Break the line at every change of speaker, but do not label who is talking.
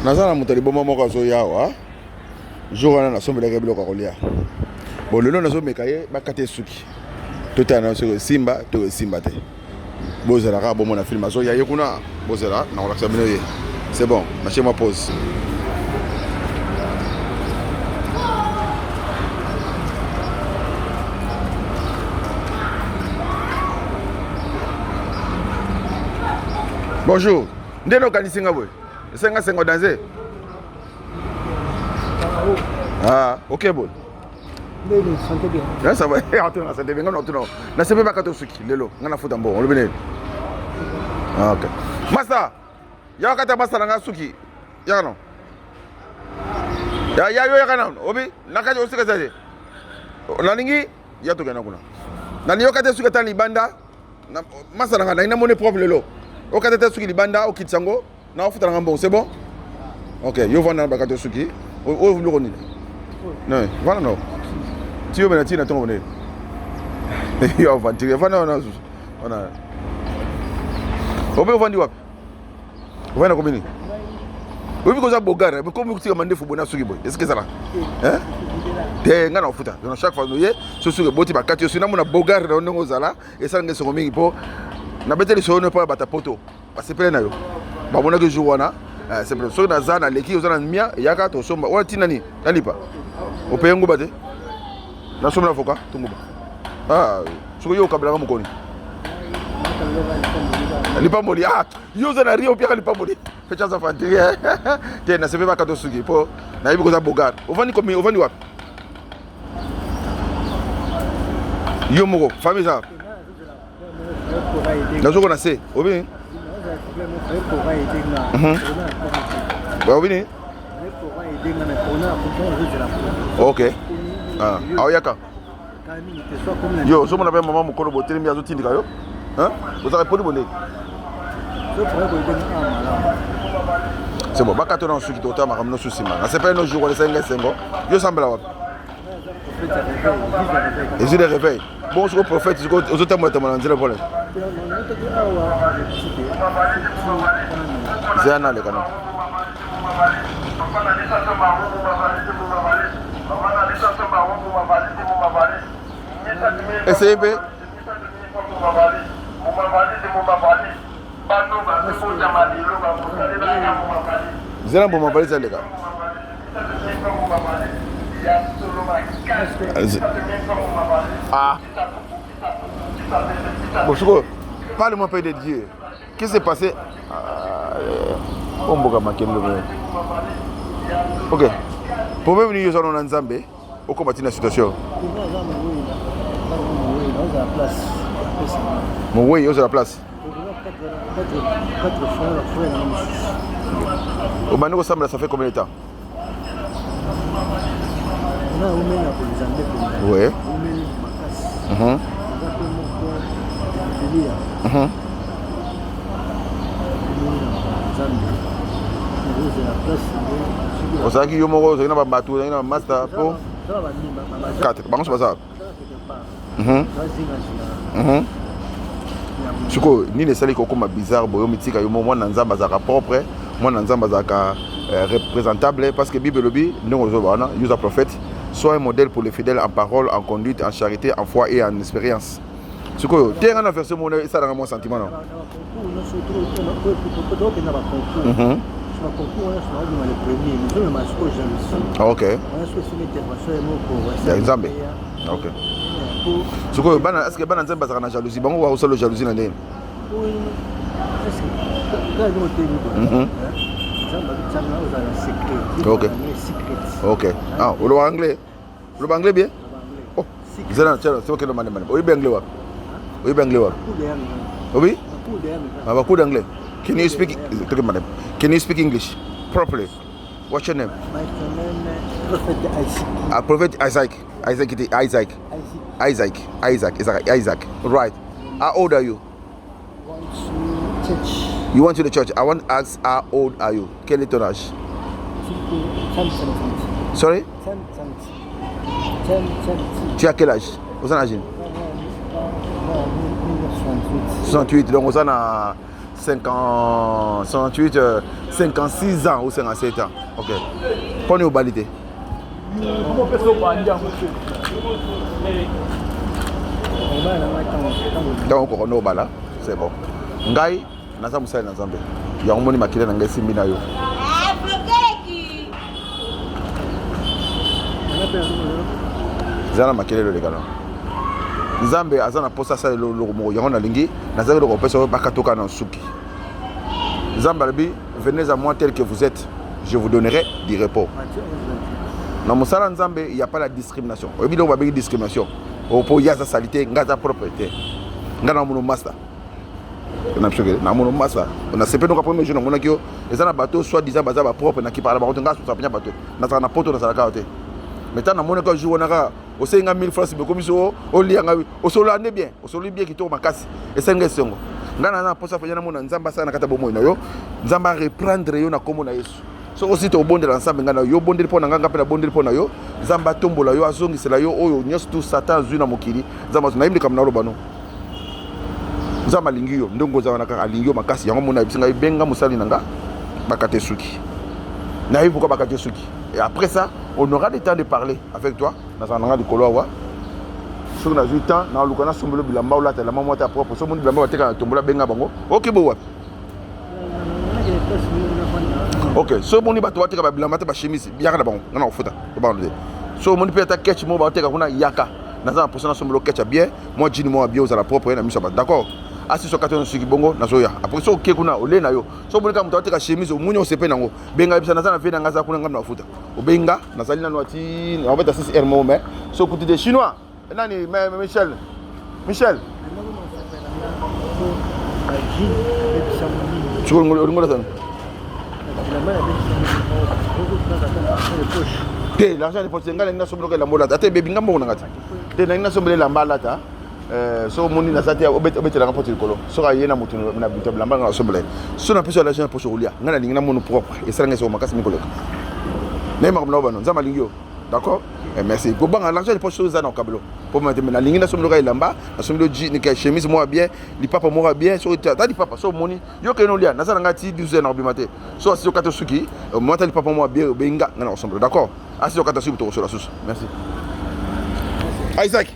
Nazana mutali bomba moko zo yawa. Jour na sombe la biloko kolia. Bon le nom nazo mekaye bakate suki. Totana so Simba to Simba te. Bozela ka bomo na film zo ya yekuna bozela na relaxa bino ye. C'est bon, lâchez moi pause. Bonjour. Ndeno kanisinga boy. Senga sengo danser. Ah, ok bon.
Ndeno santé bien.
Là ça va. Attends, ça devient non non. Na sebe bakato suki lelo. Ngana futa mbo. On le bene. Ah ok. Massa. Ya kata massa nga suki. Ya non. Ya yo ya kana. Obi, nakaje usika zaje. Nalingi ya to kana kuna. Nani yo kata suka tani banda. Massa nga na ina mone propre lelo. O kata suki libanda o kitsango. Na futa nga bon, c'est bon? OK, yo vana bakato suki. O vulu koni. Non, voilà non. Tu yo benati na tongo ne. Yo vanti, vana na. Ona. Obe vandi wapi? Vana komini. Obi ko za bogara, mais comme tu amande fu bona suki boy. Est-ce que ça là? Hein? Te ngana futa. Donc chaque fois no ye, so suki boti bakati yo sina mona bogara na ndongo zala, et ça ngeso mingi po. Na beteli so ne pas bata poto. Parce que pele na yo. Ba bona que jour wana c'est pour ça na zana leki ozana mia yaka to somba wa tinani nalipa opengo bate na somba foka tunguba ah so yo kabla mukoni lipa moli ah yo zana rio pia lipa moli fecha za fantiri te na sebe bakato sugi po na ibi ko za bogar ovani komi ovani wapi yo moko famille ça na zo kona se obi Bah oui. Ok. Ah, aoyaka. Yo, so mon appelle maman mukolo boteli mi azoti ndika yo. Hein? Vous avez pas de bonnet. C'est bon, baka tona suki tota makamno susima. C'est pas un jour on les 5 ans. Yo sembla wa. Et je les réveille. Bon, je prophète, je aux autres moi tellement dans le problème. C'est un an le canon. Essayez bien. Vous allez pour m'appeler ça les gars. Ah. Bon, parle-moi pas de Dieu. Qu'est-ce qui s'est passé? Ok. Pour venir nous en Nzambe, au combat la situation. Mon oui, à la place. Au Mano Sambla, ça fait combien de temps? Oui. On sait qu'il y a un bateau, un master pour 4. Par contre, c'est pas ça. Suko, ni les salles qui sont bizarres, moi, Nanzamba Zaka propre, moi, Nanzamba Zaka représentable, parce que Bible Lobby, nous, nous a prophète, soit un modèle pour les fidèles en parole, en conduite, en charité, en foi et en expérience. Suko, tu as un affaire sur mon ça dans mon sentiment. Ok. Nzambe. Ok. Suko, est-ce que ban Nzambe a la jalousie? Bon, on va aussi la jalousie dans les. Ok. Ok. Ah, vous parlez anglais? Vous parlez anglais bien? Oh. C'est ok le man. Oui, bien anglais. Oui, bien anglais. Oui? Ah, beaucoup d'anglais. Can you speak? Can you speak English properly? What's your name?
My name is
Prophet Isaac. Isaac. Right. How old are you? You went to the church. I want to ask, how old are you? Quel est ton âge? Sorry? 10. Tu as quel âge? Vous en âge? 68. Donc, on a 58, 56 ans ou 57 ans. Ok. Prenez au balité. Donc on est au bala, c'est bon. Ngai, nasa musai na Zambé. Ya omoni makile na ngai simbi na yo. Zana makile le lekana. Nzambe azana posa sa lo mo yango na lingi nazali ko pesa bakatoka na suki. Nzambe albi venez à moi tel que vous êtes, je vous donnerai du repos. Dans mon salon Nzambe, il n'y a pas la discrimination. Au milieu, on va dire discrimination. Au pour y a sa saleté, ngaza propriété. Ngana mon master. On a choqué. Na mon master. On a sepé donc premier jour on a que les ana bateau soit disant bazaba propre na qui parle ba ngaza sur sa bateau. Na sa na poto na sa kaote. Maintenant na mon ko jour on a au 5000 francs be comme so au lianga au solo ane bien, au solo bien qui to makasi. Et senga songo. Ngana na posa fanya na mon Nzamba sa na kata bomo na yo. Nzamba reprendre yo na komo na Yesu. So aussi to bondela ensemble ngana yo bondeli pona nganga pe na bondeli pona yo Nzamba tombola yo azongisela yo oyo nyos tout Satan zui na mokili Nzamba na imli kamna lobano Nzamba lingi yo ndongo za wanaka alingi yo makasi yango mona bisinga benga musali nanga bakate suki na yo pourquoi bakate suki et après ça on aura le temps de parler avec toi na sananga de kolowa so na ju temps na lukana sombolo bilamba ola tela mama ta propre so mon bilamba bateka tombola benga bango OK bo wapi. Ok, so moni bato wateka ba bilamba ba chemise biaka na bango ngana ofuta to ba ndé so moni pe ta ketch mo ba wateka kuna yaka na za posona sombolo ketch bien moi jini mo bien aux la propre na miso ba d'accord asi so kato suki bongo na zoya après so ke kuna ole na yo so moni ka muto wateka chemise o munyo sepe nango benga bisa na za na fe na ngaza kuna ngam na ofuta o benga na sali na nwati na obeta 6 mo mais so kuti des chinois nani Michel tu ngolo sana. Te l'argent de poche ngala ngina sombolo ke la mola ate bebi ngambo ngati te na ngina sombolo la mbala ta so moni na sati obetela nga poche likolo so ka yena mutu na bito la mbala ngala sombolo so na peso l'argent poche roulia ngala ngina mono propre et ça ngese makasi mikolo na ma komna bano nzama lingio d'accord merci go banga l'argent de poche za na kablo pour mettre na lingina sombolo ka ilamba na sombolo ji ni ka chemise mo bien li papa mo bien so ta di papa so moni yo ke no lia na za ngati 12 na obimate so si yo kato suki mo ta li papa mo bien benga ngana sombolo d'accord asi yo kato suki to so la susu merci Isaac